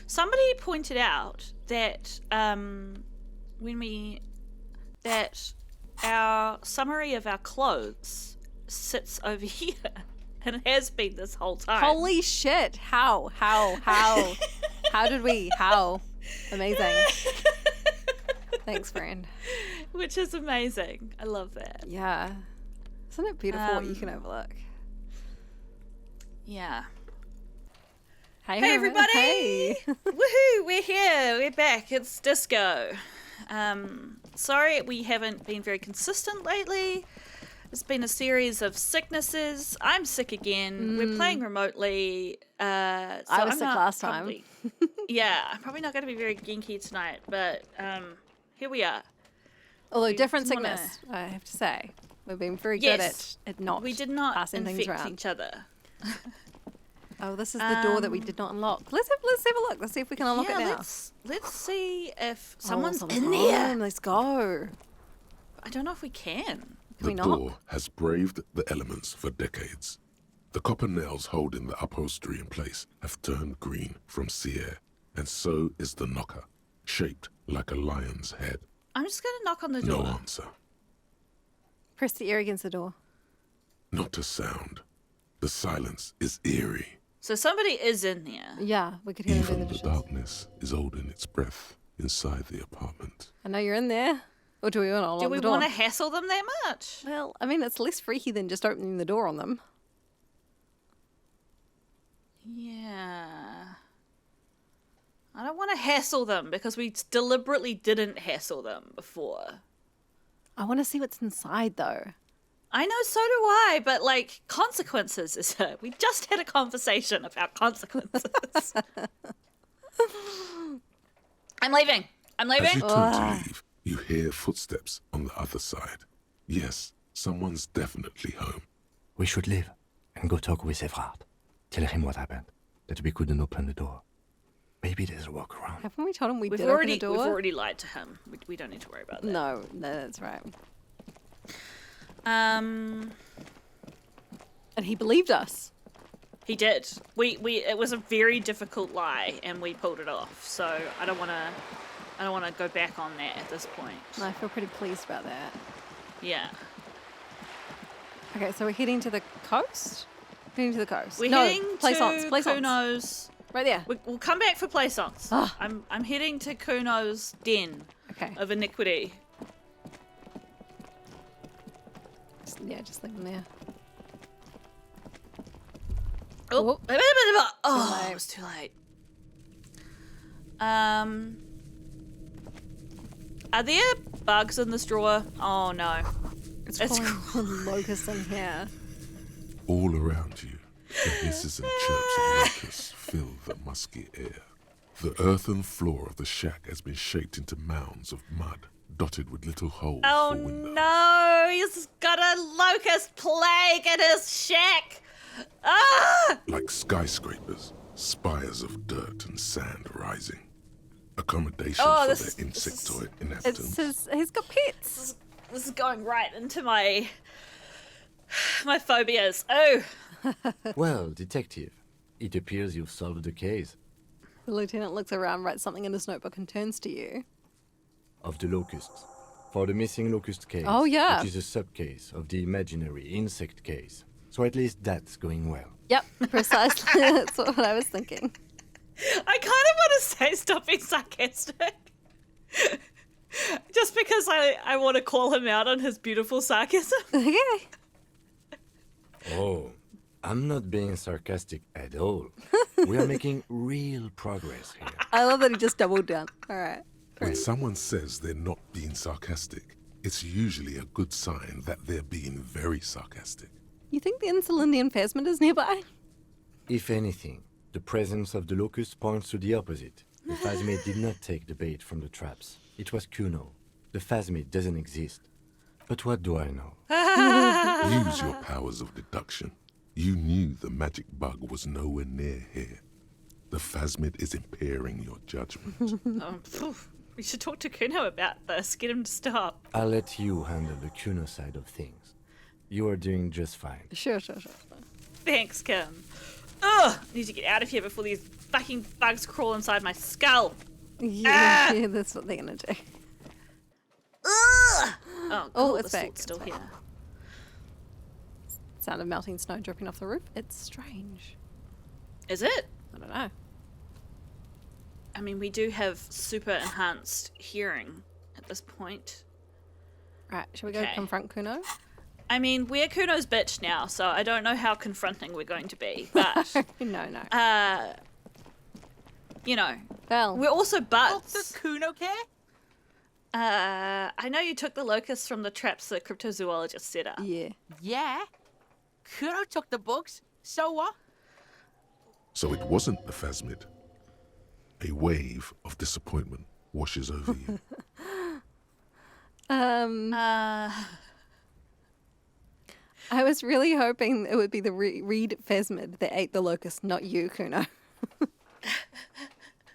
Somebody pointed out that that our summary of our clothes sits over here, and it has been this whole time. Holy shit! How did we? How? Amazing. Thanks, friend. Which is amazing. I love that. Yeah. Isn't it beautiful what you can overlook? Yeah. Hey everybody! Hey. Woohoo! We're here. We're back. It's Disco. Sorry we haven't been very consistent lately. It's been a series of sicknesses. I'm sick again. We're playing remotely. I was sick last time. Yeah, I'm probably not going to be very genki tonight, but here we are. Although different sickness, I have to say. We've been very good at not we did not passing things infect around. each other. Oh, this is the door that we did not unlock. Let's have a look. Let's see if we can unlock it now. Let's see if someone's in home. there. Let's go. I don't know if we can. The door has braved the elements for decades. The copper nails holding the upholstery in place have turned green from sea air, and so is the knocker, shaped like a lion's head. I'm just going to knock on the door. No answer. Press the ear against the door. Not a sound. The silence is eerie. So somebody is in there. Yeah, we could hear them Even doing the dishes. darkness is holding its breath inside the apartment. I know you're in there. Or do we want to unlock Do we the door? want to hassle them that much? Well, I mean, it's less freaky than just opening the door on them. Yeah. I don't want to hassle them because we deliberately didn't hassle them before. I want to see what's inside, though. I know, so do I, but like, consequences is it. We just had a conversation about consequences. I'm leaving. As you turn to leave, you hear footsteps on the other side. Yes, someone's definitely home. We should leave and go talk with Evrard. Tell him what happened, that we couldn't open the door. Maybe there's a walkaround. Haven't we told him we We've did already open the door? We've already lied to him. We don't need to worry about that. No, that's right. Um, And he believed us. he did. It was a very difficult lie, and we pulled it off. So I don't want to go back on that at this point. I feel pretty pleased about that. Yeah. Okay, so we're heading to the coast? Heading to the coast. We're no, heading to Cuno's. Right there. We'll come back for plaisance. Ah. I'm heading to Cuno's den Okay. of iniquity. Just leave them there. Oh, late. it was too late. Are there bugs in this drawer? Oh no. It's It's calling locusts in here. All around you, the hisses and chirps of locusts fill the musky air. The earthen floor of the shack has been shaped into mounds of mud, dotted with little holes Oh for windows. no, he's got a locust plague in his shack. Ah! Like skyscrapers, spires of dirt and sand rising. Accommodation for this their insectoid It's inhabitants. he's got pets. This is going right into my phobias. Oh, Well, detective, it appears you've solved the case The lieutenant looks around, writes something in his notebook, and turns to you. of the locusts. For the missing locust case, Oh, yeah. which is a sub-case of the imaginary insect case. So at least that's going well. Yep, precisely. That's what I was thinking. I kind of want to say stop being sarcastic. Just because I want to call him out on his beautiful sarcasm. Okay. Oh, I'm not being sarcastic at all. We are making real progress here. I love that he just doubled down. All right. When someone says they're not being sarcastic, it's usually a good sign that they're being very sarcastic. You think the Insulindian phasmid is nearby? If anything, the presence of the locust points to the opposite. The phasmid did not take the bait from the traps. It was Cuno. The phasmid doesn't exist. But what do I know? Use your powers of deduction. You knew the magic bug was nowhere near here. The phasmid is impairing your judgment. We should talk to Cuno about this. Get him to stop. I'll let you handle the Cuno side of things. You are doing just fine. Sure. Thanks, Kim. Ugh! Need to get out of here before these fucking bugs crawl inside my skull. Yeah, yeah, that's what they're gonna do. Ugh! Oh, cool, it's the back, sword's it's still back. here. Sound of melting snow dripping off the roof. It's strange. Is it? I don't know. I mean, we do have super enhanced hearing at this point. Right, shall we go Okay. confront Cuno? I mean, we're Kuno's bitch now, so I don't know how confronting we're going to be, but, No. you know, Well, we're also Oh, butts. does Cuno care? I know you took the locusts from the traps the cryptozoologist set up. yeah. Yeah. Cuno took the bugs. So what? So it wasn't the phasmid. A wave of disappointment washes over you. I was really hoping it would be the reed phasmid that ate the locust, not you, Cuno.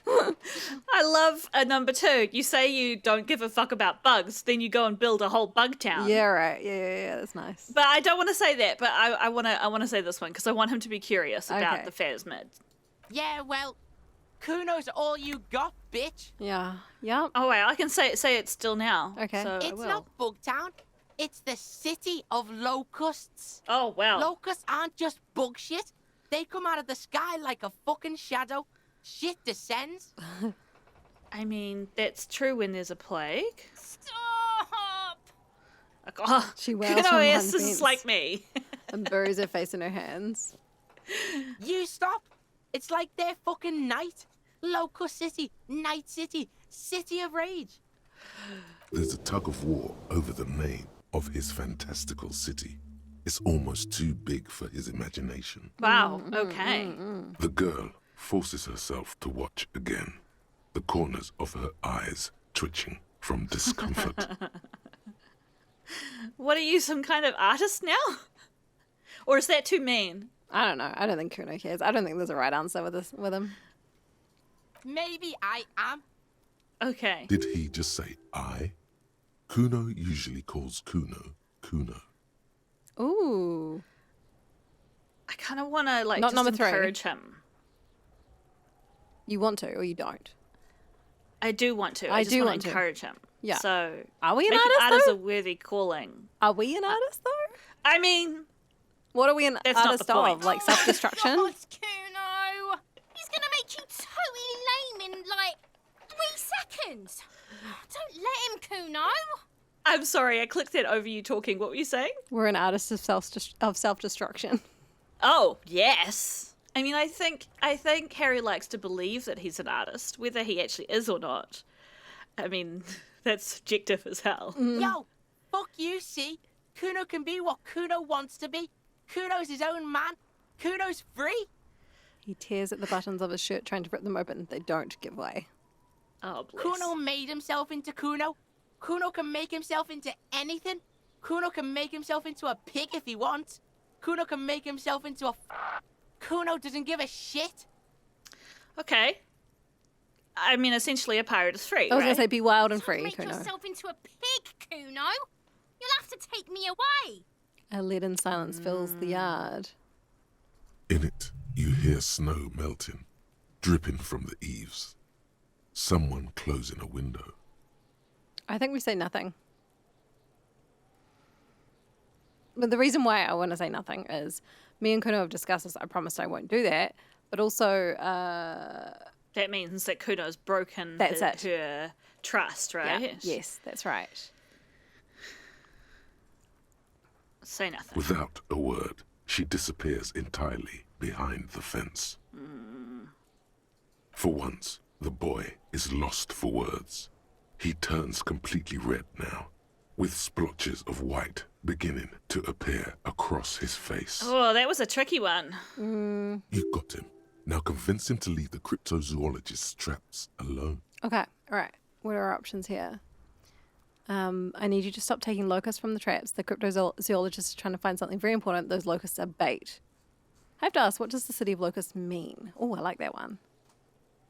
I love a number 2. You say you don't give a fuck about bugs, then you go and build a whole bug town. Yeah, right. Yeah, that's nice. But I don't want to say that, but I want to say this one because I want him to be curious about Okay. the phasmid. Yeah, well, Cuno's all you got, bitch. Yeah. Yep. Oh wait, I can say it still now. Okay. So I It's will. not Bugtown. It's the city of locusts. Oh well. Locusts aren't just bug shit. They come out of the sky like a fucking shadow. Shit descends. I mean, that's true when there's a plague. Stop! Like, oh, She wails Kuno from behind is the just fence. like me. And buries her face in her hands. You stop. It's like their fucking night. Locust City, Night City, City of Rage. There's a tug of war over the name of his fantastical city. It's almost too big for his imagination. Wow. Okay. The girl forces herself to watch again, the corners of her eyes twitching from discomfort. What are you, some kind of artist now? Or is that too mean? I don't know. I don't think Cuno cares. I don't think there's a right answer with him. Maybe I am. Okay. Did he just say I? Cuno usually calls Cuno Cuno. Ooh. I kind of want to Not just number 3. encourage him. You want to or you don't? I do want to. I I just do want want to to. encourage him. Yeah. So Are we an making art artist is a though? worthy calling. Are we an artist though? I mean, What are we an That's not artist the point. of? Like self-destruction? God, Cuno! He's gonna make you totally lame in like 3 seconds. Don't let him, Cuno. I'm sorry, I clicked that over you talking. What were you saying? We're an artist of self-destruction. Oh, yes. I mean, I think Harry likes to believe that he's an artist, whether he actually is or not. I mean, that's subjective as hell. Yo, fuck you, see? Cuno can be what Cuno wants to be. Cuno's his own man. Cuno's free. He tears at the buttons of his shirt trying to rip them open. They don't give way. Oh, bless. Cuno made himself into Cuno. Cuno can make himself into anything. Cuno can make himself into a pig if he wants. Cuno can make himself into a... Cuno doesn't give a shit. Okay. I mean, essentially, a pirate is free, I was right? going to say be wild and Don't free, make Cuno. yourself into a pig, Cuno. You'll have to take me away. A leaden silence fills the yard. In it, you hear snow melting, dripping from the eaves. Someone closing a window. I think we say nothing. But the reason why I want to say nothing is me and Cuno have discussed this. I promised I won't do that. But also, That means that Kuno's broken That's her, it. her trust, right? yeah, yes, that's right. Say nothing. Without a word, she disappears entirely behind the fence. For once, the boy is lost for words. He turns completely red now, with splotches of white beginning to appear across his face. Oh, that was a tricky one. You got him. Now convince him to leave the cryptozoologist's traps alone. Okay, all right. What are our options here? I need you to stop taking locusts from the traps. The cryptozoologist is trying to find something very important. Those locusts are bait. I have to ask, what does the city of locusts mean? Oh, I like that one.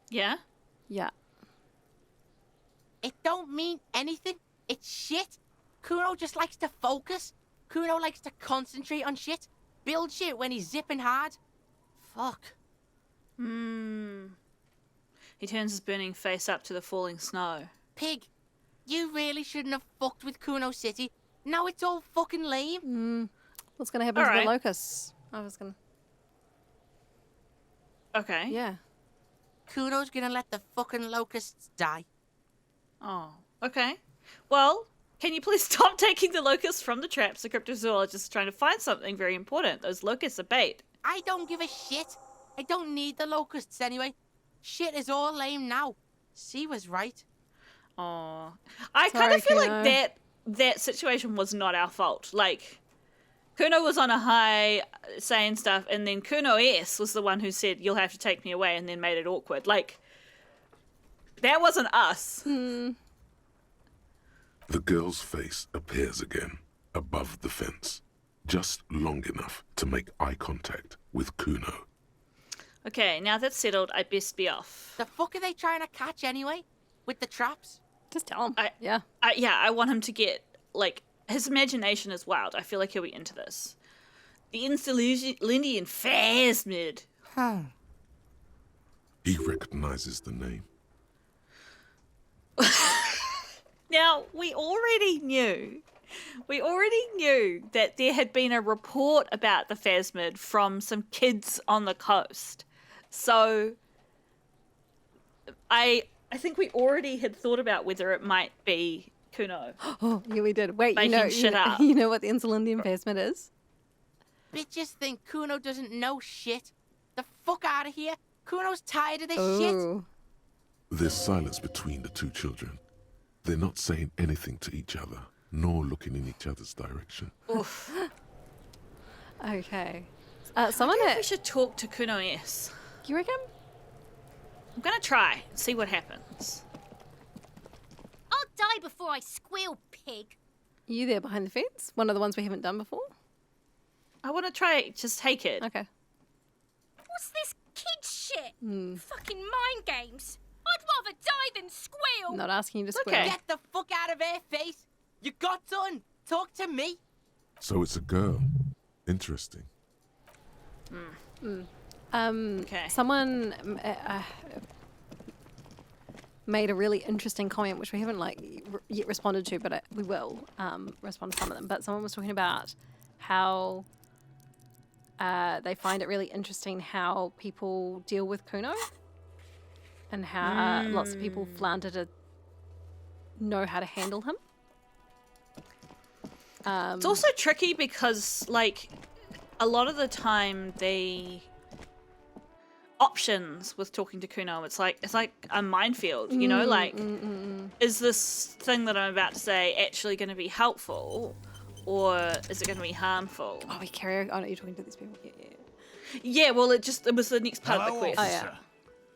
Yeah? Yeah. It don't mean anything. It's shit. Cuno just likes to focus. Cuno likes to concentrate on shit. Build shit when he's zipping hard. Fuck. He turns his burning face up to the falling snow. Pig, you really shouldn't have fucked with Cuno City. Now it's all fucking lame. What's going to happen to Alright. the locusts? I was going Okay. to... Yeah. Cuno's gonna let the fucking locusts die. Oh, okay. Well, can you please stop taking the locusts from the traps? The cryptozoologist is trying to find something very important. Those locusts are bait. I don't give a shit. I don't need the locusts anyway. Shit is all lame now. She was right. Oh, I kind Sorry, of feel like Cuno. that situation was not our fault. Like, Cuno was on a high saying stuff, and then Cuno S was the one who said, "You'll have to take me away," and then made it awkward. Like, that wasn't us. The girl's face appears again, above the fence, just long enough to make eye contact with Cuno. Okay, now that's settled, I best be off. The fuck are they trying to catch anyway? With the traps? Just tell him. I- Yeah. I want him to get, like, his imagination is wild. I feel like he'll be into this. The Lindian Phasmid. He recognizes the name. Now, we already knew that there had been a report about the Phasmid from some kids on the coast. So, I think we already had thought about whether it might be Cuno. Oh, yeah, we did. Wait, you Making know, shit up. you know what the Insulindian phasmid is? Bitches think Cuno doesn't know shit. The fuck out of here. Cuno's tired of this shit. Oh. There's silence between the two children. They're not saying anything to each other, nor looking in each other's direction. Oof. Okay. Someone We at... should talk to Cuno S. You reckon? I'm gonna try and see what happens. I'll die before I squeal, pig. You there behind the fence? One of the ones we haven't done before? I want to try just take it. Okay. What's this kid shit? Fucking mind games. I'd rather die than squeal. Not asking you to squeal. Okay. Get the fuck out of her face. You got done. Talk to me. So it's a girl. Interesting. Okay. Someone made a really interesting comment, which we haven't yet responded to, but we will respond to some of them. But someone was talking about how they find it really interesting how people deal with Cuno, and how lots of people flounder to know how to handle him. It's also tricky because, like, a lot of the time options with talking to Cuno, it's like a minefield, you know? Like, is this thing that I'm about to say actually going to be helpful, or is it going to be harmful? Oh, we carry. Oh no, you're talking to these people. Yeah. Yeah, well, it was the next part of the Hello, quest. officer. Oh, yeah.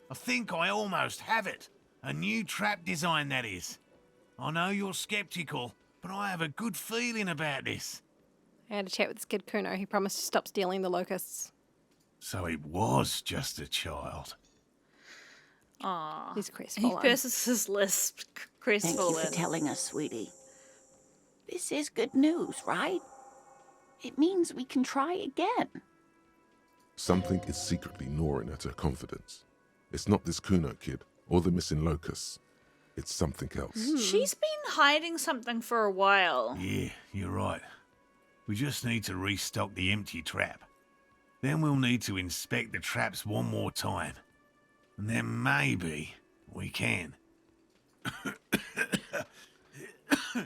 I think I almost have it. A new trap design, that is. I know you're skeptical, but I have a good feeling about this. I had a chat with this kid Cuno. He promised to stop stealing the locusts. So it was just a child. Aw. He's He crestfallen. purses his lisp, Thank you crestfallen. for telling us, sweetie. This is good news, right? It means we can try again. Something is secretly gnawing at her confidence. It's not this Cuno kid or the missing locusts. It's something else. She's been hiding something for a while. Yeah, you're right. We just need to restock the empty trap. Then we'll need to inspect the traps one more time. And then maybe we can.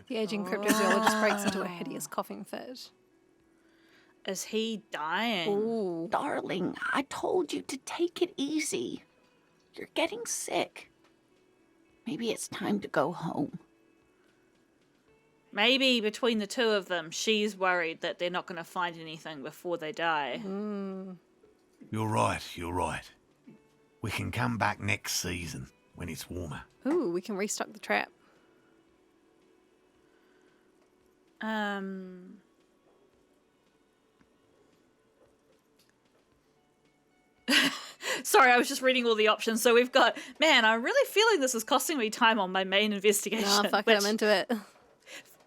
The aging cryptozoologist breaks into a hideous coughing fit. Is he dying? Ooh. Darling, I told you to take it easy. You're getting sick. Maybe it's time to go home. Maybe between the two of them, she's worried that they're not going to find anything before they die. You're right, you're right. We can come back next season when it's warmer. Ooh, we can restock the trap. Sorry, I was just reading all the options. So we've got, man, I'm really feeling this is costing me time on my main investigation. Nah, fuck it, which- I'm into it.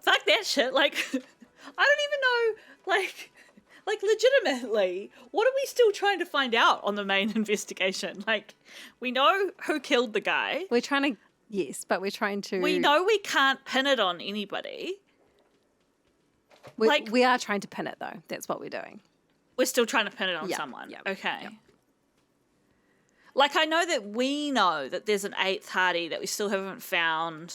Fuck that shit. Like, I don't even know, like, Like, legitimately, what are we still trying to find out on the main investigation? Like, we know who killed the guy. We're trying to, yes, but we're trying to. We know we can't pin it on anybody. We are trying to pin it, though. That's what we're doing. We're still trying to pin it on Yeah, someone. yeah, Okay. yeah. Like, I know that we know that there's an eighth Hardy that we still haven't found.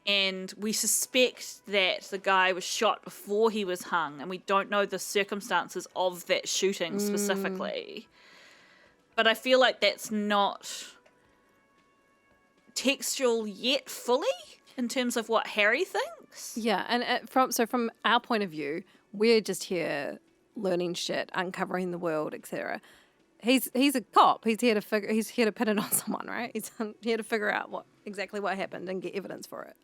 And we suspect that the guy was shot before he was hung. And we don't know the circumstances of that shooting specifically. But I feel like that's not textual yet fully in terms of what Harry thinks. Yeah, and from our point of view, we're just here learning shit, uncovering the world, etc. He's a cop. He's here to pin it on someone, right? He's here to figure out exactly what happened and get evidence for it.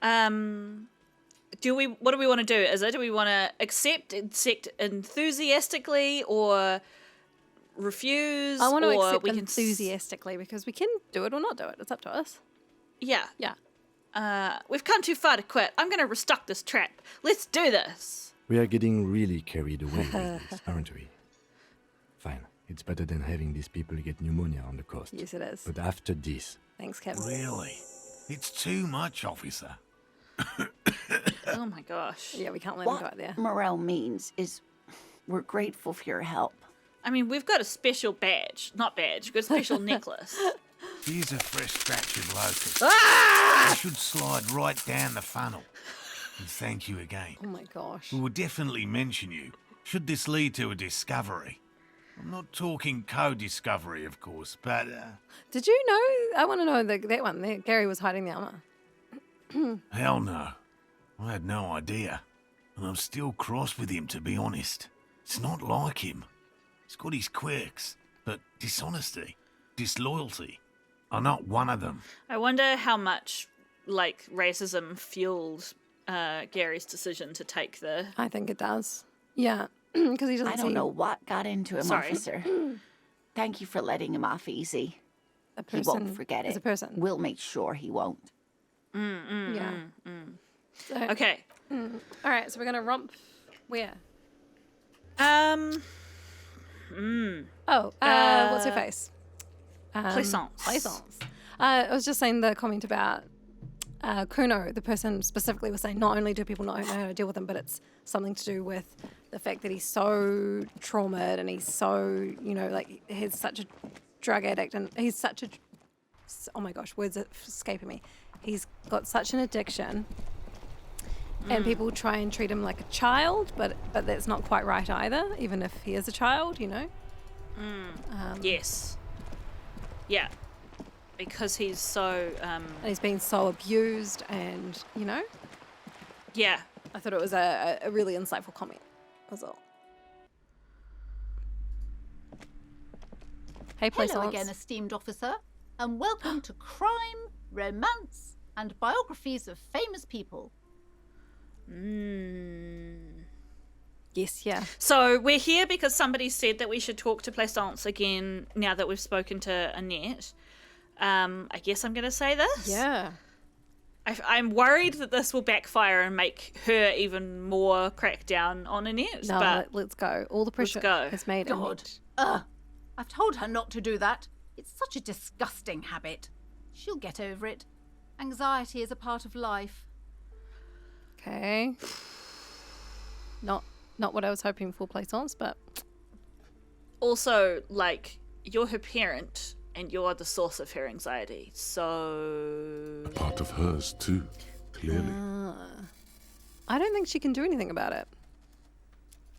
What do we want to do? Do we want to accept enthusiastically or refuse? I want to or accept we can enthusiastically because we can do it or not do it. It's up to us. Yeah. Yeah. We've come too far to quit. I'm going to restock this trap. Let's do this. We are getting really carried away with this, aren't we? Fine. It's better than having these people get pneumonia on the coast. Yes, it is. But after this, Thanks, Kevin. Really? It's too much, officer. Oh my gosh. Yeah, we can't let him go out there. What Morel means is we're grateful for your help. I mean, we've got a special badge. Not badge. We've got a special necklace. Here's a fresh batch of locusts. They should slide right down the funnel. And thank you again. Oh my gosh. We will definitely mention you, should this lead to a discovery. I'm not talking co-discovery, of course, but... Did you know? I want to know that one. Gary was hiding the armor. hell no. I had no idea. And I'm still cross with him, to be honest. It's not like him. He's got his quirks, but dishonesty, disloyalty are not one of them. I wonder how much, like, racism fueled Gary's decision to take the... I think it does. Yeah, because he doesn't. I don't know what got into him, Sorry. officer. Thank you for letting him off easy. A He person won't forget is it. a person. We'll make sure he won't. Yeah. So, Okay. all right, so we're gonna romp. Where? What's her face? Plaisance. Plaisance. I was just saying the comment about Cuno, the person specifically was saying not only do people not know how to deal with him, but it's something to do with the fact that he's so traumatized and he's so, like he's such a drug addict and he's such a, oh my gosh, words are escaping me. He's got such an addiction and people try and treat him like a child, but that's not quite right either, even if he is a child, Yes. Yeah. Because he's so... And he's been so abused and, Yeah. I thought it was a really insightful comment. Was all. Hey, Hello Plaisance. again, esteemed officer, and welcome to Crime, Romance, and Biographies of Famous People. Yes, yeah. So we're here because somebody said that we should talk to Plaisance again now that we've spoken to Annette. I guess I'm going to say this. Yeah. I'm worried that this will backfire and make her even more crack down on Annette. No, but let's go. All the pressure go. is made on God. it. I've told her not to do that. It's such a disgusting habit. She'll get over it. Anxiety is a part of life. Okay. Not what I was hoping for, Plaisance, but also, like, you're her parent and you're the source of her anxiety. So... Part of hers too, clearly. I don't think she can do anything about it.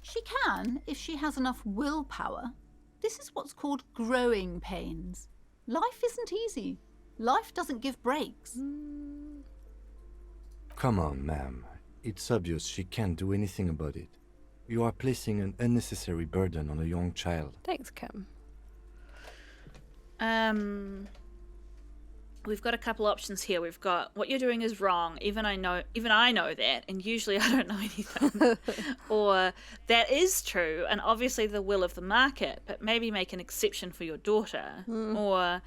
She can if she has enough willpower. This is what's called growing pains. Life isn't easy. Life doesn't give breaks. come on, ma'am. It's obvious she can't do anything about it. You are placing an unnecessary burden on a young child. Thanks, Kim. We've got a couple options here. We've got what you're doing is wrong. Even I know that, and usually I don't know anything. Or that is true, and obviously the will of the market, but maybe make an exception for your daughter. Or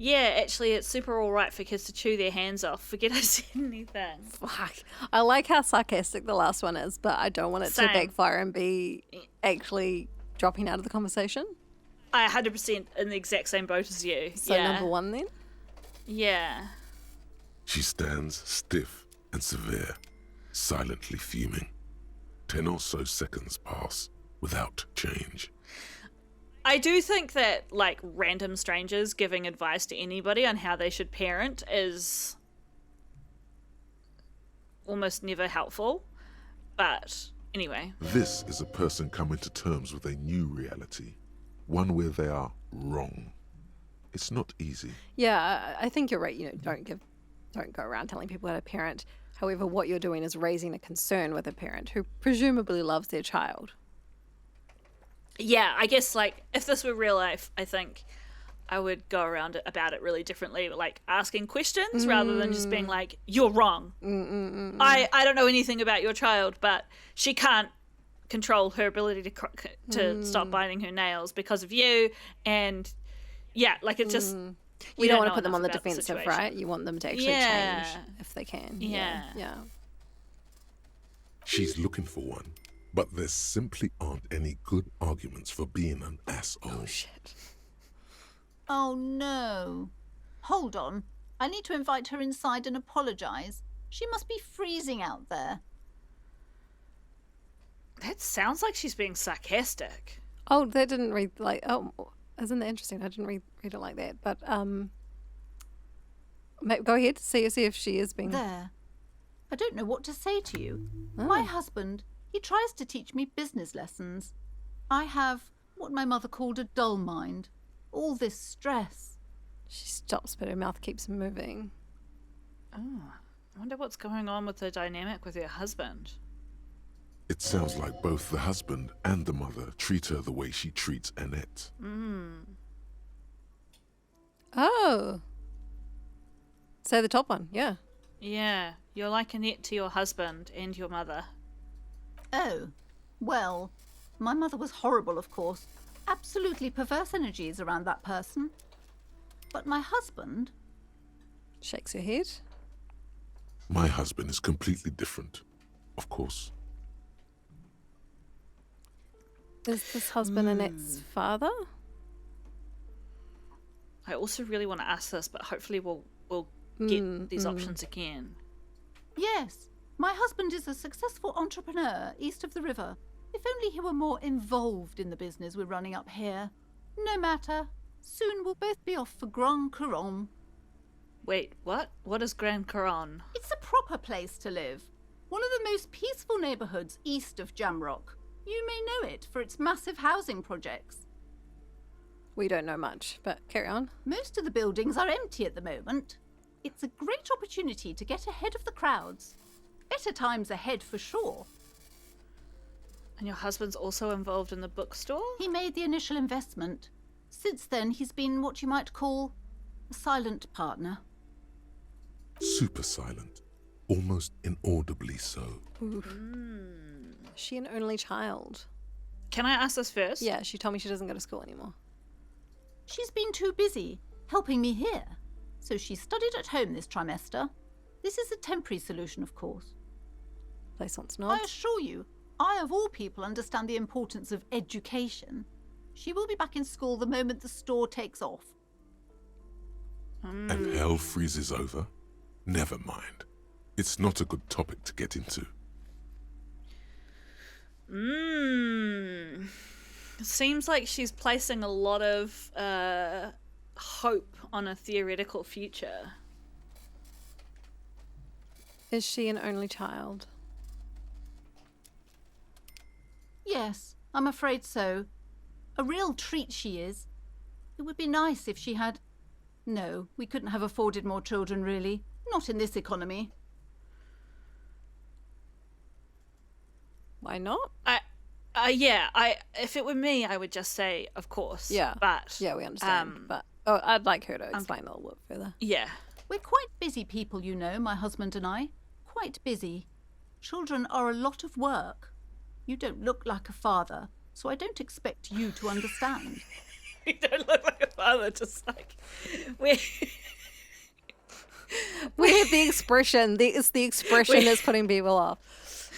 Yeah, actually, it's super alright for kids to chew their hands off. Forget I said anything. Fuck. I like how sarcastic the last one is, but I don't want it Same. to backfire and be actually dropping out of the conversation. I 100% in the exact same boat as you. So yeah. number one then? Yeah. She stands stiff and severe, silently fuming. 10 or so seconds pass without change. I do think that, like, random strangers giving advice to anybody on how they should parent is almost never helpful. But anyway. This is a person coming to terms with a new reality, one where they are wrong. It's not easy. Yeah, I think you're right. You know, don't go around telling people how to parent. However, what you're doing is raising a concern with a parent who presumably loves their child. Yeah, I guess, like, if this were real life, I think I would go around it about it really differently, like asking questions rather than just being like, you're wrong. I don't know anything about your child, but she can't control her ability to stop biting her nails because of you. And yeah, like, it's just... You don't want to know put them enough on the about defensive, situation. right? You want them to actually Yeah. change if they can. Yeah. Yeah. She's looking for one, but there simply aren't any good arguments for being an asshole. Oh, shit. Oh no. Hold on. I need to invite her inside and apologise. She must be freezing out there. That sounds like she's being sarcastic. Oh, that didn't read like... Oh, isn't that interesting? I didn't read it like that. But go ahead. See if she is being... There. I don't know what to say to you. My husband, he tries to teach me business lessons. I have what my mother called a dull mind. All this stress. She stops, but her mouth keeps moving. Oh, I wonder what's going on with the dynamic with your husband. It sounds like both the husband and the mother treat her the way she treats Annette. Oh. Say the top one, yeah. Yeah, you're like Annette to your husband and your mother. Oh, well, my mother was horrible, of course. Absolutely perverse energies around that person. But my husband... Shakes her head. My husband is completely different, of course. Is this husband Annette's father? I also really want to ask this, but hopefully we'll get these options again. Yes, my husband is a successful entrepreneur east of the river. If only he were more involved in the business we're running up here. No matter. Soon we'll both be off for Grand Couronne. Wait, what? What is Grand Couronne? It's a proper place to live. One of the most peaceful neighbourhoods east of Jamrock. You may know it for its massive housing projects. We don't know much, but carry on. Most of the buildings are empty at the moment. It's a great opportunity to get ahead of the crowds. Better times ahead for sure. And your husband's also involved in the bookstore? He made the initial investment. Since then, he's been what you might call a silent partner. Super silent, almost inaudibly so. Is she an only child? Can I ask this first? Yeah, she told me she doesn't go to school anymore. She's been too busy helping me here, so she studied at home this trimester. This is a temporary solution, of course. Place wants I nods. assure you, I of all people understand the importance of education. She will be back in school the moment the store takes off. And hell freezes over? Never mind. It's not a good topic to get into. It seems like she's placing a lot of hope on a theoretical future. Is she an only child? Yes, I'm afraid so. A real treat she is. It would be nice if she had... No, we couldn't have afforded more children, really. Not in this economy. Why not? If it were me, I would just say, of course. Yeah. But Yeah, we understand. But I'd like her to explain a little bit further. yeah. We're quite busy people, you know, my husband and I. Quite busy. Children are a lot of work. You don't look like a father, so I don't expect you to understand. You don't look like a father, just like we. We have the expression. It's the expression that's putting people off.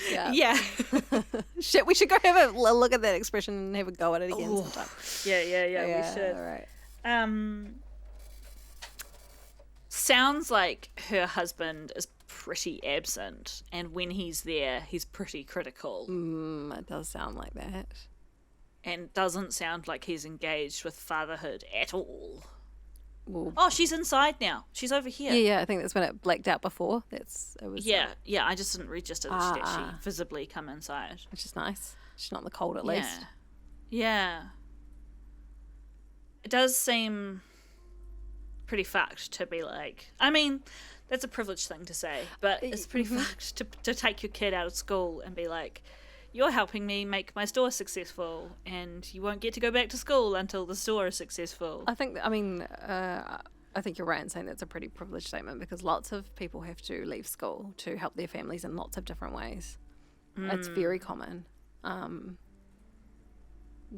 Yeah. Yeah. Shit, we should go have a look at that expression and have a go at it again sometime. Yeah, we should. All right. Sounds like her husband is pretty absent, and when he's there, he's pretty critical. It does sound like that. And doesn't sound like he's engaged with fatherhood at all. Well, Oh, she's inside now. She's over here. yeah, I think that's when it blacked out before. It was. Yeah. I just didn't register that she'd actually Ah. visibly come inside. Which is nice. She's not in the cold at least. Yeah. It does seem pretty fucked to be like. I mean, that's a privileged thing to say, but it's pretty fucked to take your kid out of school and be like, you're helping me make my store successful, and you won't get to go back to school until the store is successful. I think you're right in saying that's a pretty privileged statement because lots of people have to leave school to help their families in lots of different ways. It's very common. You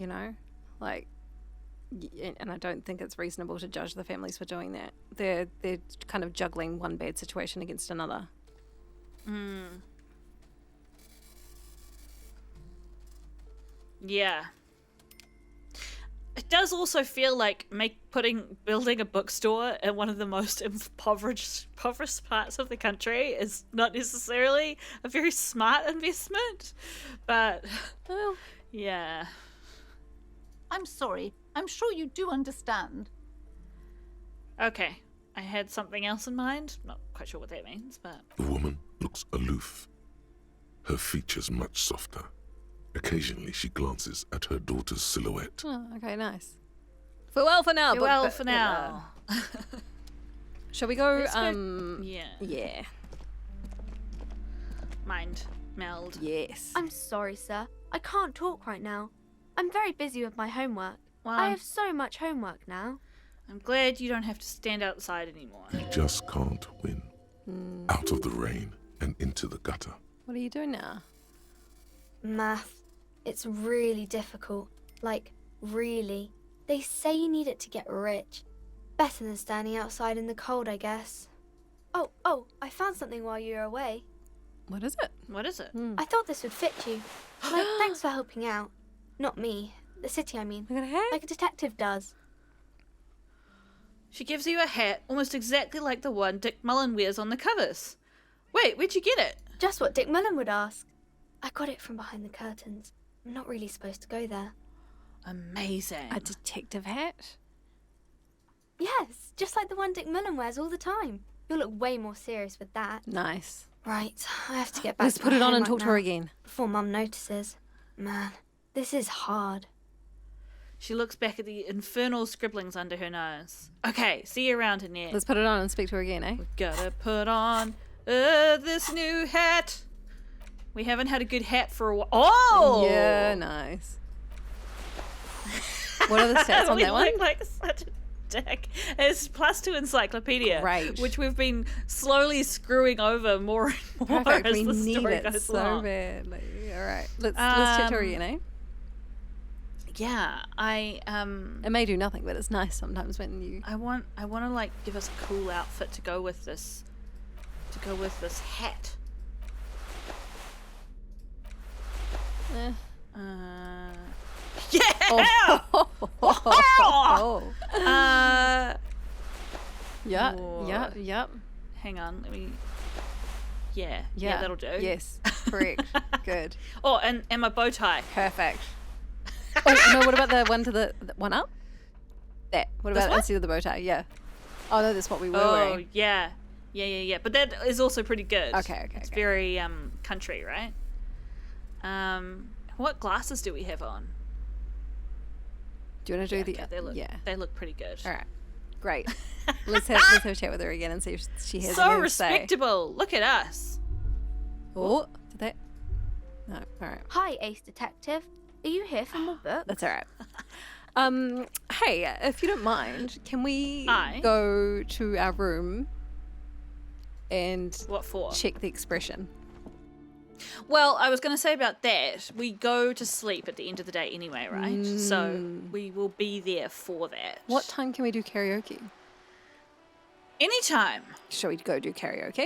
know, like, and I don't think it's reasonable to judge the families for doing that. They're kind of juggling one bad situation against another. Yeah. It does also feel like building a bookstore in one of the most impoverished parts of the country is not necessarily a very smart investment, but Well, yeah. I'm sorry. I'm sure you do understand. Okay, I had something else in mind. Not quite sure what that means, but The woman looks aloof, her features much softer. Occasionally she glances at her daughter's silhouette. oh, okay, nice. Farewell for now. well for now. Shall we go? Let's go- Yeah. Yeah. Mind meld. Yes. I'm sorry, sir. I can't talk right now. I'm very busy with my homework. Well, I have so much homework now. I'm glad you don't have to stand outside anymore. You just can't win. Out of the rain and into the gutter. What are you doing now? Math. It's really difficult. Like, really. They say you need it to get rich. Better than standing outside in the cold, I guess. Oh, I found something while you were away. What is it? What is it? I thought this would fit you. Like, thanks for helping out. Not me. The city, I mean. Look at her. Like a detective does. She gives you a hat almost exactly like the one Dick Mullen wears on the covers. Wait, where'd you get it? Just what Dick Mullen would ask. I got it from behind the curtains. I'm not really supposed to go there. Amazing. A detective hat? Yes, just like the one Dick Mullen wears all the time. You'll look way more serious with that. Nice. Right, I have to get back Let's to put my it on and homework talk to her now, again. before Mum notices. Man, this is hard. She looks back at the infernal scribblings under her nose. Okay, see you around, Annette. Let's put it on and speak to her again, eh? Gotta put on this new hat. We haven't had a good hat for a while. Oh! Yeah, nice. What are the stats on we that one? look like such a dick. It's +2 encyclopedia, Great. which we've been slowly screwing over more and more Perfect. as We the need story it goes so along. badly. All right. Let's chat to her again, eh? Yeah, It may do nothing, but it's nice sometimes when you. I want to like give us a cool outfit to go with this hat. Eh. Yeah. Oh. Whoa. Yep. Hang on, let me. Yeah, that'll do. Yes, correct. Good. Oh, and my bow tie. Perfect. Oh, no, what about the one to the one up? That. What This about one? instead of the bow tie? Yeah. Oh, no, that's what we were Oh, wearing. yeah. But that is also pretty good. Okay. It's very country, right? What glasses do we have on? Do you want to do Okay, they look. Yeah. They look pretty good. All right. Great. let's have a chat with her again and see if she has So anything to say. respectable. Look at us. Oh, did that? No. All right. Hi, Ace Detective. Are you here for more books? That's all right. Hey, if you don't mind, can we Aye. go to our room and What for? check the expression? Well, I was going to say about that. We go to sleep at the end of the day anyway, right? So we will be there for that. What time can we do karaoke? Anytime. Shall we go do karaoke?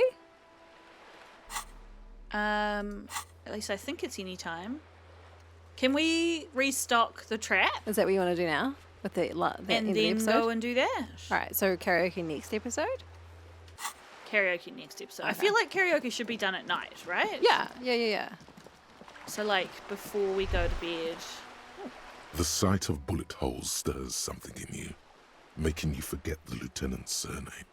At least I think it's any time. Can we restock the trap Is that what you want to do now? With the end and of the then episode? go and do that? All right, so karaoke next episode? Karaoke next episode. I Okay. feel like karaoke should be done at night, right? Yeah. So like before we go to bed. The sight of bullet holes stirs something in you, making you forget the lieutenant's surname.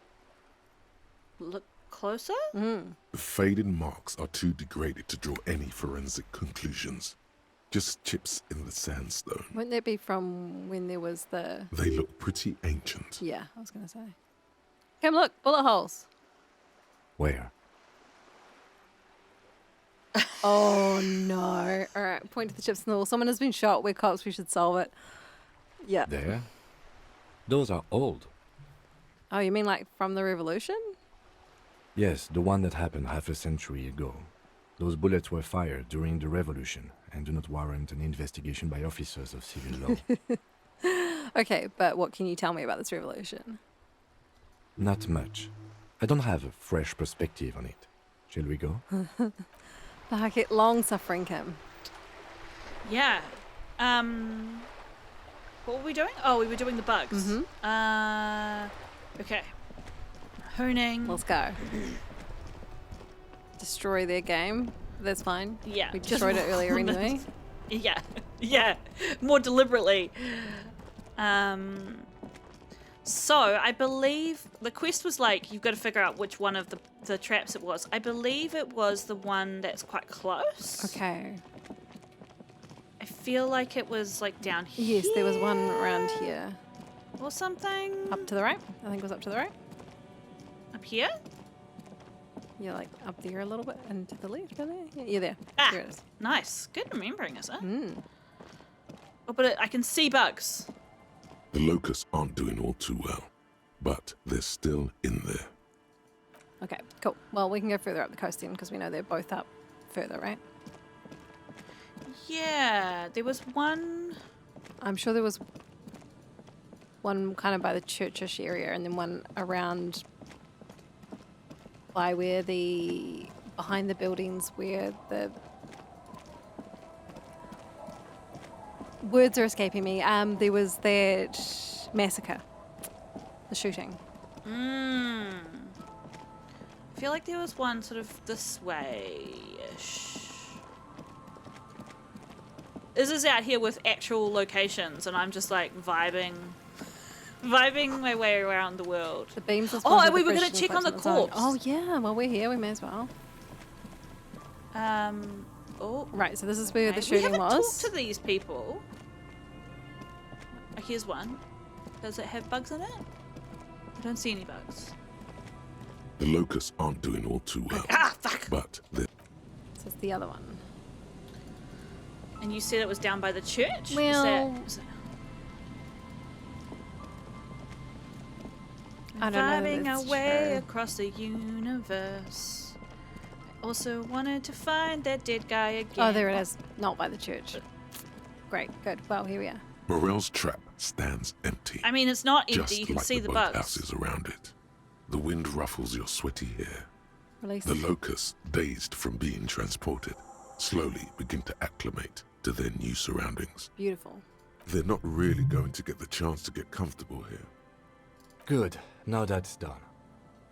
Look closer? The faded marks are too degraded to draw any forensic conclusions. Just chips in the sandstone. Wouldn't that be from when there was the... They look pretty ancient. Yeah, I was going to say. Come look, bullet holes. Where? Oh, no. All right, point to the chips in the wall. Someone has been shot. We're cops. We should solve it. Yeah. There? Those are old. Oh, you mean like from the revolution? Yes, the one that happened half a century ago. Those bullets were fired during the revolution and do not warrant an investigation by officers of civil law. Okay, but what can you tell me about this revolution? Not much. I don't have a fresh perspective on it. Shall we go? Bucket long suffering, Kim. Yeah. What were we doing? Oh, we were doing the bugs. Okay. Honing. Let's go. Destroy their game. That's fine. Yeah. We just destroyed it earlier anyway. Yeah. More deliberately. So I believe the quest was like you've got to figure out which one of the traps it was. I believe it was the one that's quite close. Okay. I feel like it was like down here. Yes, there was one around here. Or something. Up to the right. I think it was up to the right. Up here? You're like up there a little bit and to the left, are there? Yeah, you're there. Ah, There it is. nice. Good remembering, is it? Mm. Oh, but I can see bugs. The locusts aren't doing all too well, but they're still in there. Okay, cool. Well, we can go further up the coast then because we know they're both up further, right? Yeah, there was one. I'm sure there was one kind of by the churchish area and then one around by where behind the buildings where the words are escaping me. There was that massacre, the shooting. I feel like there was one sort of this way-ish. This is out here with actual locations, and I'm just like vibing my way around the world. The beams. Are Oh, and we were gonna check on the corpse. Oh yeah, while we're here, we may as well. Oh, Right, so this is where the we shooting haven't was. talked to these people. Oh, here's one. Does it have bugs in it? I don't see any bugs. The locusts aren't doing all too well, Ah, fuck! but they're This is the other one. And you said it was down by the church? Well, is that... I don't know that Vibing our it's way true. across the universe. I also wanted to find that dead guy again. Oh, there it is. Not by the church. Great, good. Well, here we are. Morel's trap stands empty, I mean, it's not empty. just You can like see the the boat bugs. houses around it. The wind ruffles your sweaty hair. Release. The locusts, dazed from being transported, slowly begin to acclimate to their new surroundings. Beautiful. They're not really going to get the chance to get comfortable here. Good. Now that's done.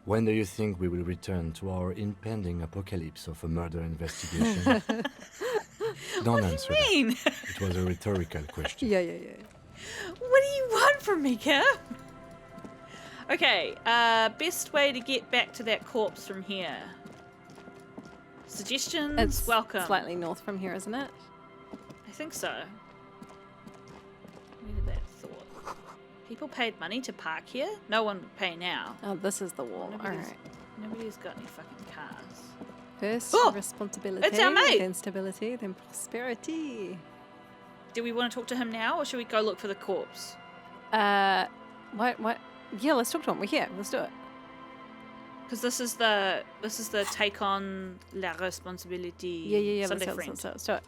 When do you think we will return to our impending apocalypse of a murder investigation? Don't answer What do you mean? that. It was a rhetorical question. Yeah. What do you want from me, Kim? Okay, best way to get back to that corpse from here. Suggestions? It's Welcome. slightly north from here, isn't it? I think so. Where did that thought? People paid money to park here? No one would pay now. Oh, this is the wall. All Nobody's, right. nobody's got any fucking cars. First, Oh! responsibility. It's our mate! Then stability. Then prosperity. Do we want to talk to him now, or should we go look for the corpse? What? Yeah, let's talk to him. We're here. Let's do it. Because this is the take on la responsabilité. Yeah. Sunday Let's friend. do it.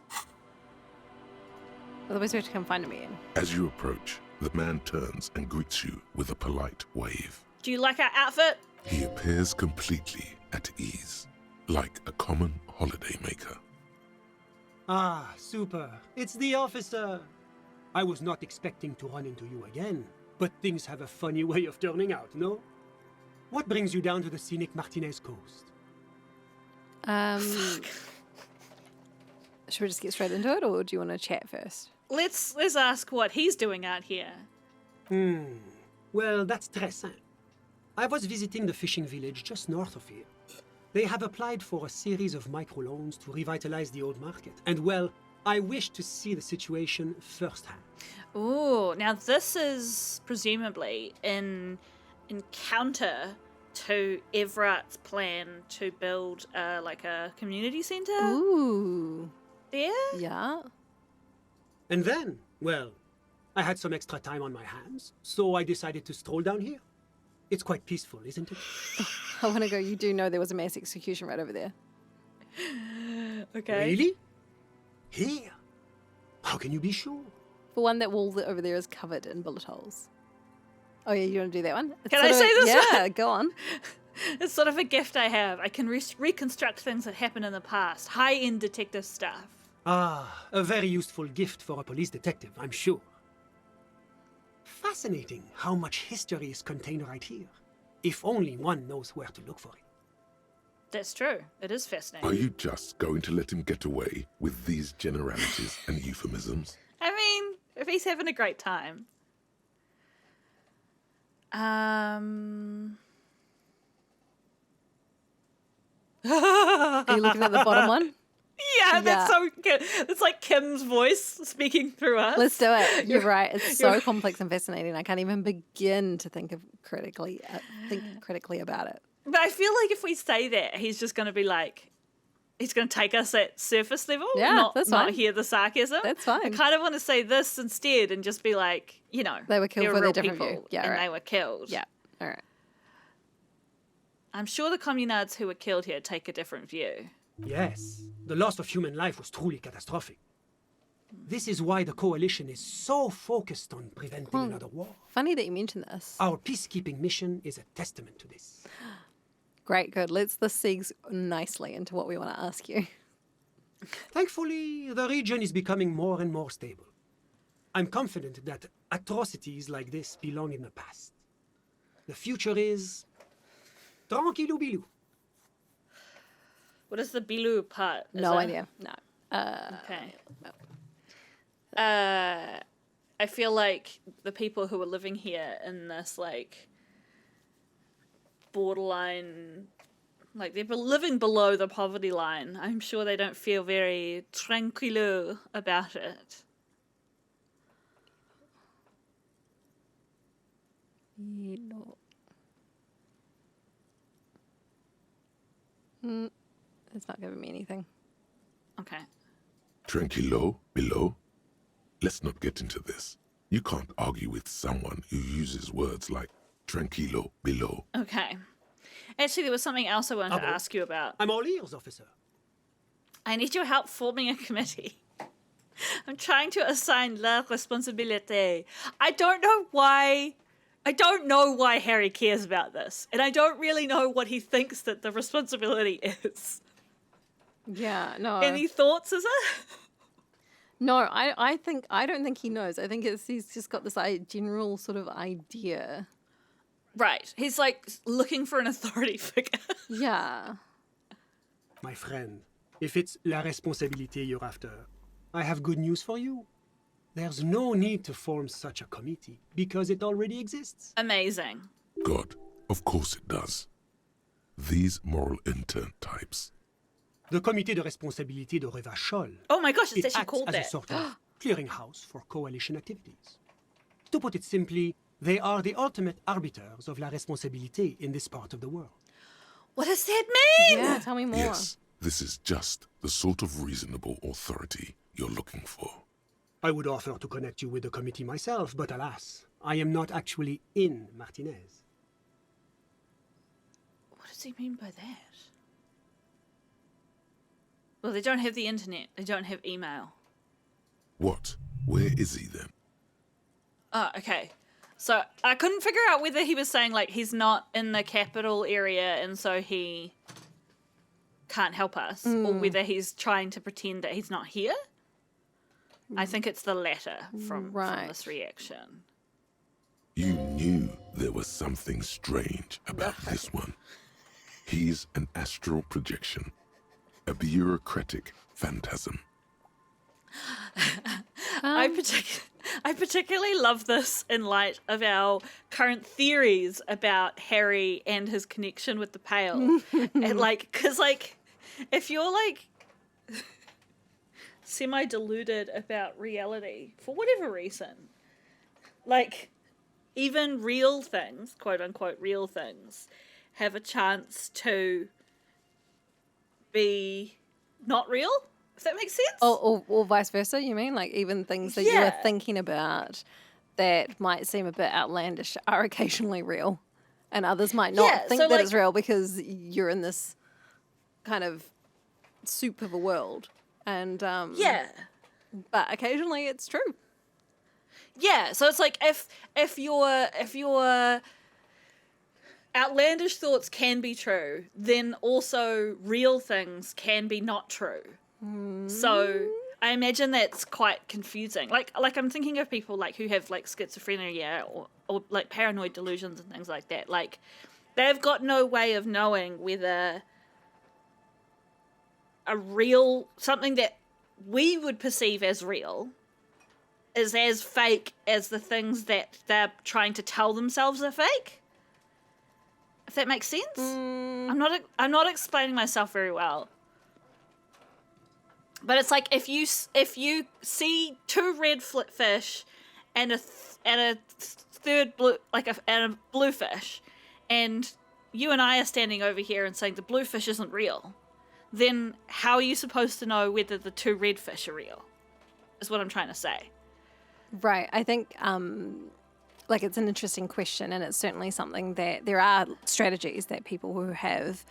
Otherwise, we have to come find him again. As you approach, the man turns and greets you with a polite wave. Do you like our outfit? He appears completely at ease, like a common holidaymaker. Ah, super. It's the officer. I was not expecting to run into you again, but things have a funny way of turning out, no? What brings you down to the scenic Martinez coast? Should we just get straight into it, or do you want to chat first? Let's ask what he's doing out here. Well, that's très simple. I was visiting the fishing village just north of here. They have applied for a series of microloans to revitalize the old market. And well, I wish to see the situation firsthand. Ooh, now this is presumably in counter to Everett's plan to build like a community center. Ooh. There? Yeah. And then, well, I had some extra time on my hands, so I decided to stroll down here. It's quite peaceful, isn't it? I want to go. You do know there was a mass execution right over there. Okay. Really? Here? How can you be sure? For one, that wall over there is covered in bullet holes. Oh yeah, you want to do that one? It's Can I sort of- say this Yeah, one? go on. It's sort of a gift I have. I can reconstruct things that happened in the past. High-end detective stuff. Ah, a very useful gift for a police detective, I'm sure. Fascinating how much history is contained right here. If only one knows where to look for it. That's true. It is fascinating. Are you just going to let him get away with these generalities and euphemisms? I mean, if he's having a great time. Are you looking at the bottom one? Yeah, that's Yeah. so good. It's like Kim's voice speaking through us. Let's do it. You're right. It's so you're- complex and fascinating. I can't even begin to think critically about it. But I feel like if we say that, he's just going to be like, he's going to take us at surface level, Yeah, not that's not fine. hear the sarcasm. That's fine. I kind of want to say this instead and just be like, you know, They were killed there for their real different people view. Yeah, and right. they were killed. Yeah. All right. I'm sure the communards who were killed here take a different view. Yes, the loss of human life was truly catastrophic. This is why the Coalition is so focused on preventing another war. Funny that you mentioned this. Our peacekeeping mission is a testament to this. Great, good. This segues nicely into what we want to ask you. Thankfully, the region is becoming more and more stable. I'm confident that atrocities like this belong in the past. The future is tranquilo bilou. What is the Bilou part? Is No it- idea. No. Okay. I feel like the people who are living here in this like borderline, like they're living below the poverty line. I'm sure they don't feel very tranquilo about it. It's not giving me anything. Okay. Tranquilo, below? Let's not get into this. You can't argue with someone who uses words like tranquilo, below. Okay. Actually, there was something else I wanted to bon? ask you about. I'm all ears, officer. I need your help forming a committee. I'm trying to assign la responsabilité. I don't know why Harry cares about this, and I don't really know what he thinks that the responsibility is. Yeah, no. Any thoughts, is it? No, I don't think he knows. I think he's just got this general sort of idea. Right. He's like looking for an authority figure. Yeah. My friend, if it's la responsabilité you're after, I have good news for you. There's no need to form such a committee, because it already exists. Amazing. God, of course it does. These moral intern types. The Comité de Responsabilité de Revachol. Oh my gosh, it's It actually acts called as that. a sort of clearinghouse for coalition activities. To put it simply, they are the ultimate arbiters of la responsabilité in this part of the world. What does that mean? Yeah, tell me more. Yes, this is just the sort of reasonable authority you're looking for. I would offer to connect you with the committee myself, but alas, I am not actually in Martinez. What does does he mean by that? Well, they don't have the internet. They don't have email. What? Where is he then? Oh, okay. So I couldn't figure out whether he was saying, like, he's not in the capital area and so he can't help us, or whether he's trying to pretend that he's not here. I think it's the latter from this reaction. You knew there was something strange about this one. He's an astral projection, a bureaucratic phantasm. I particularly love this in light of our current theories about Harry and his connection with the Pale. And like, because like, if you're like semi-deluded about reality for whatever reason, like even real things, quote unquote real things, have a chance to be not real, if that makes sense. Or vice versa, you mean? Like even things that you are thinking about that might seem a bit outlandish are occasionally real. And others might not think that it's real because you're in this kind of soup of a world. And but occasionally it's true. Yeah, so it's like if your outlandish thoughts can be true, then also real things can be not true. So I imagine that's quite confusing. Like I'm thinking of people like who have like schizophrenia or like paranoid delusions and things like that. Like they've got no way of knowing whether a real something that we would perceive as real is as fake as the things that they're trying to tell themselves are fake. If that makes sense? I'm not explaining myself very well. But it's like if you see two red fish and a third blue and a blue fish, and you and I are standing over here and saying the blue fish isn't real, then how are you supposed to know whether the two red fish are real? Is what I'm trying to say. Right. I think like it's an interesting question, and it's certainly something that there are strategies that people who have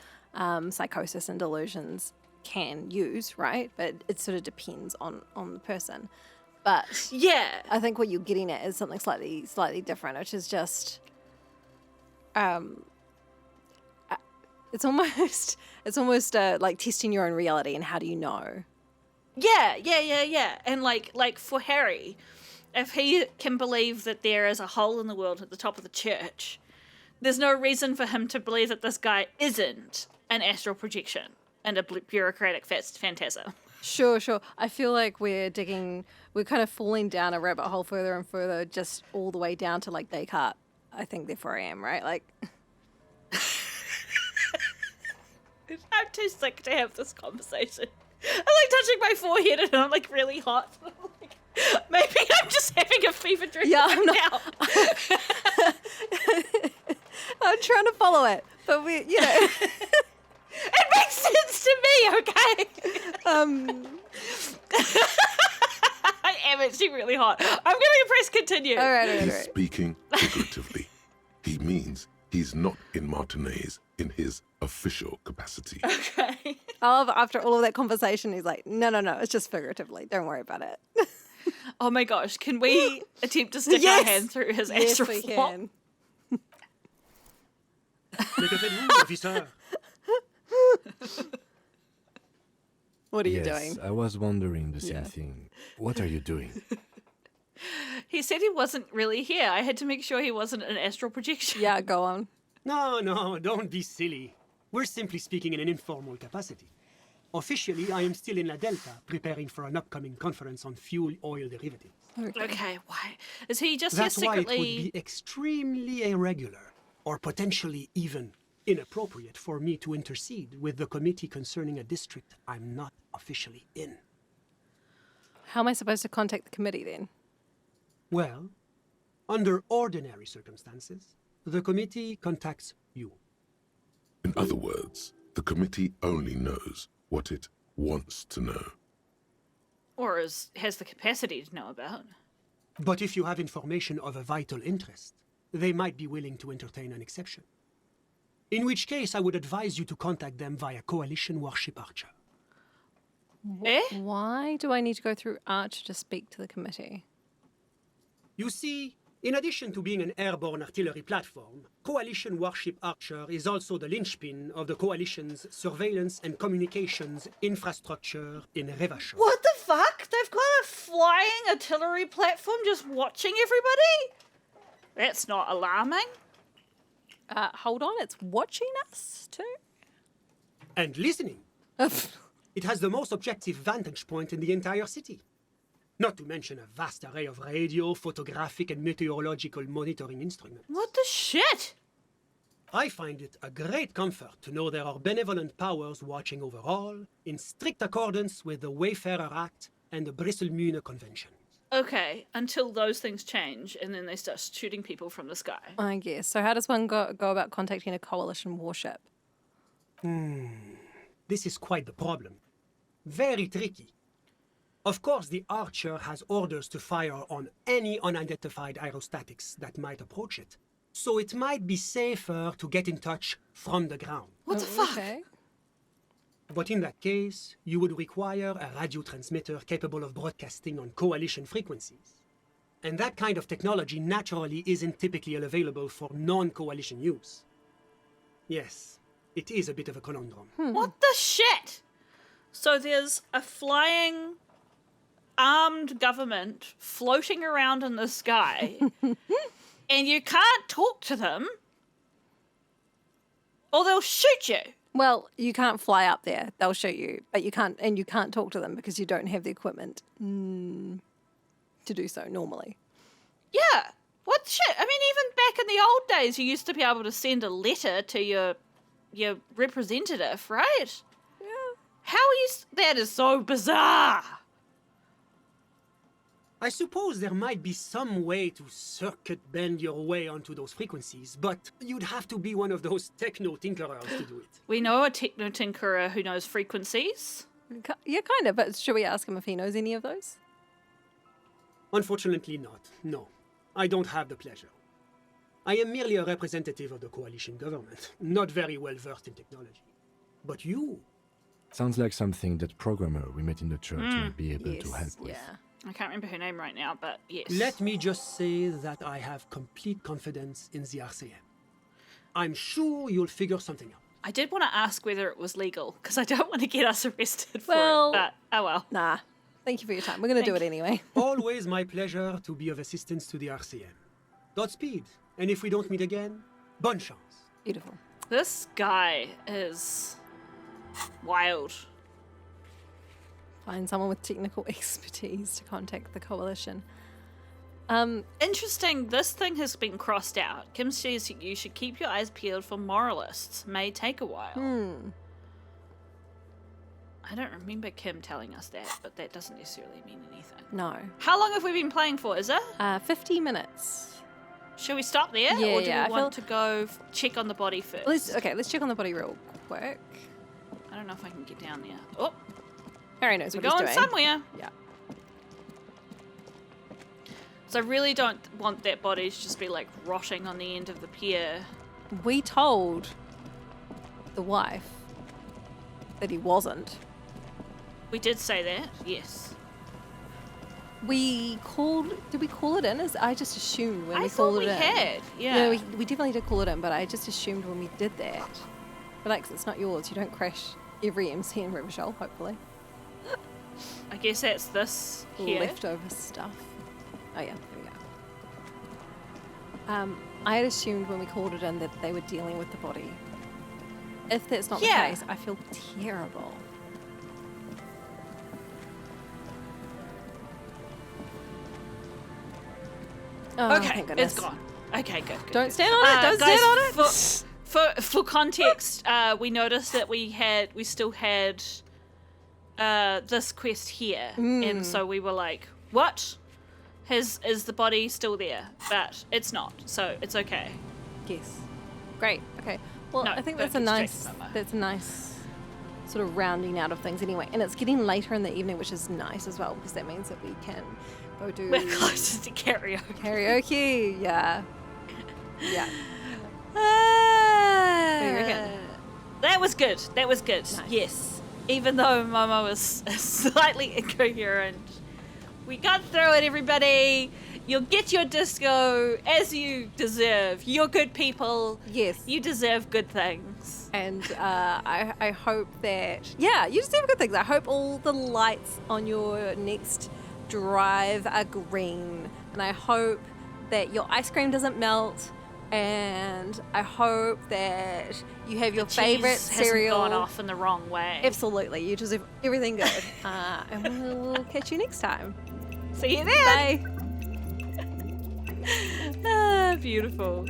psychosis and delusions can use, right? But it sort of depends on the person. But yeah, I think what you're getting at is something slightly different, which is just it's almost like testing your own reality, and how do you know? Yeah. And like for Harry, if he can believe that there is a hole in the world at the top of the church, there's no reason for him to believe that this guy isn't an astral projection and a bureaucratic phantasm. Sure. I feel like we're kind of falling down a rabbit hole further and further, just all the way down to like Descartes. I think therefore I am, right? Like I'm too sick to have this conversation. I'm like touching my forehead and I'm like really hot. Like, maybe I'm just having a fever dream right now. I'm trying to follow it, but it makes sense to me, okay? I am actually really hot. I'm going to press continue. All right. He's speaking figuratively. He means he's not in Martinez in his official capacity. Okay. After all of that conversation, he's like, no, it's just figuratively. Don't worry about it. Oh my gosh, can we attempt to stick our hand through his astral we flop? can. officer. What are you Yes, doing? I was wondering the same thing. What are you doing? He said he wasn't really here. I had to make sure he wasn't an astral projection. Yeah, go on. No, don't be silly. We're simply speaking in an informal capacity. Officially, I am still in La Delta, preparing for an upcoming conference on fuel oil derivatives. Okay, why? Is he just That's here why it secretly? would be extremely irregular, or potentially even inappropriate for me to intercede with the committee concerning a district I'm not officially in. How am I supposed to contact the committee then? Well, under ordinary circumstances, the committee contacts you. In other words, the committee only knows what it wants to know. Or has the capacity to know about. But if you have information of a vital interest, they might be willing to entertain an exception. In which case, I would advise you to contact them via Coalition Warship Archer. Eh? Why do I need to go through Archer to speak to the committee? You see, in addition to being an airborne artillery platform, Coalition Warship Archer is also the linchpin of the Coalition's surveillance and communications infrastructure in Revachol. What the fuck? They've got a flying artillery platform just watching everybody? That's not alarming. Hold on, it's watching us too? And listening. It has the most objective vantage point in the entire city. Not to mention a vast array of radio, photographic, and meteorological monitoring instruments. What the shit? I find it a great comfort to know there are benevolent powers watching over all, in strict accordance with the Wayfarer Act and the Bristol-Mune Convention. Okay, until those things change and then they start shooting people from the sky. I guess. So how does one go about contacting a coalition warship? This is quite the problem. Very tricky. Of course, the Archer has orders to fire on any unidentified aerostatics that might approach it. So it might be safer to get in touch from the ground. What the fuck? Okay. But in that case, you would require a radio transmitter capable of broadcasting on coalition frequencies. And that kind of technology naturally isn't typically available for non-coalition use. Yes, it is a bit of a conundrum. What the shit? So there's a flying armed government floating around in the sky and you can't talk to them or they'll shoot you. Well, you can't fly up there. They'll shoot you, but you can't talk to them because you don't have the equipment to do so normally. Yeah. What the shit? I mean, even back in the old days, you used to be able to send a letter to your representative, right? Yeah. How are you... That is so bizarre. I suppose there might be some way to circuit bend your way onto those frequencies, but you'd have to be one of those techno-tinkerers to do it. We know a techno-tinkerer who knows frequencies. Yeah, kind of, but should we ask him if he knows any of those? Unfortunately not, no. I don't have the pleasure. I am merely a representative of the coalition government, not very well versed in technology. But you... Sounds like something that programmer we met in the church might be able to help with. Yeah. I can't remember her name right now, but yes. Let me just say that I have complete confidence in the RCM. I'm sure you'll figure something out. I did want to ask whether it was legal, because I don't want to get us arrested for Well, it, but oh well. Nah. Thank you for your time. We're going to do it anyway. Always my pleasure to be of assistance to the RCM. Godspeed, and if we don't meet again, bonne chance. Beautiful. This guy is wild. Find someone with technical expertise to contact the coalition. Interesting, this thing has been crossed out. Kim says you should keep your eyes peeled for moralists. May take a while. I don't remember Kim telling us that, but that doesn't necessarily mean anything. No. How long have we been playing for, is it? 50 minutes. Should we stop there? Yeah, or do yeah, we want to go check on the body first? Let's check on the body real quick. I don't know if I can get down there. Oh, Harry knows we're what going he's doing. somewhere. Yeah. So I really don't want that body to just be like rotting on the end of the pier. We told the wife that he wasn't. We did say that, yes. Did we call it in? I just assumed when I we thought called we it in. had, yeah. No, we definitely did call it in, but I just assumed when we did that. Relax, it's not yours. You don't crash every MC in Revachol, hopefully. I guess that's this here. Leftover stuff. Oh yeah, there we go. I had assumed when we called it in that they were dealing with the body. If that's not the case, I feel terrible. Oh, Okay, thank goodness. it's gone. Okay, good. Don't stand on it. Don't guys, stand on it. For context, we noticed that we still had this quest here, and so we were like, "What? Is the body still there?" But it's not, so it's okay. Yes. Great. Okay. Well, No, I think don't that's a get stressed, Momo. that's a nice sort of rounding out of things anyway. And it's getting later in the evening, which is nice as well, because that means that we can go do We're closer to karaoke. karaoke. Yeah. Yeah. What do you reckon? That was good. That was good. Nice. Yes. Even though Momo was slightly incoherent. We got through it, everybody. You'll get your disco as you deserve. You're good people. Yes. You deserve good things. And I hope that, you deserve good things. I hope all the lights on your next drive are green. And I hope that your ice cream doesn't melt. And I hope that you have your favorite Cheese hasn't cereal. gone off in the wrong way. Absolutely. You deserve everything good. And we'll catch you next time. See you then. Bye. Beautiful.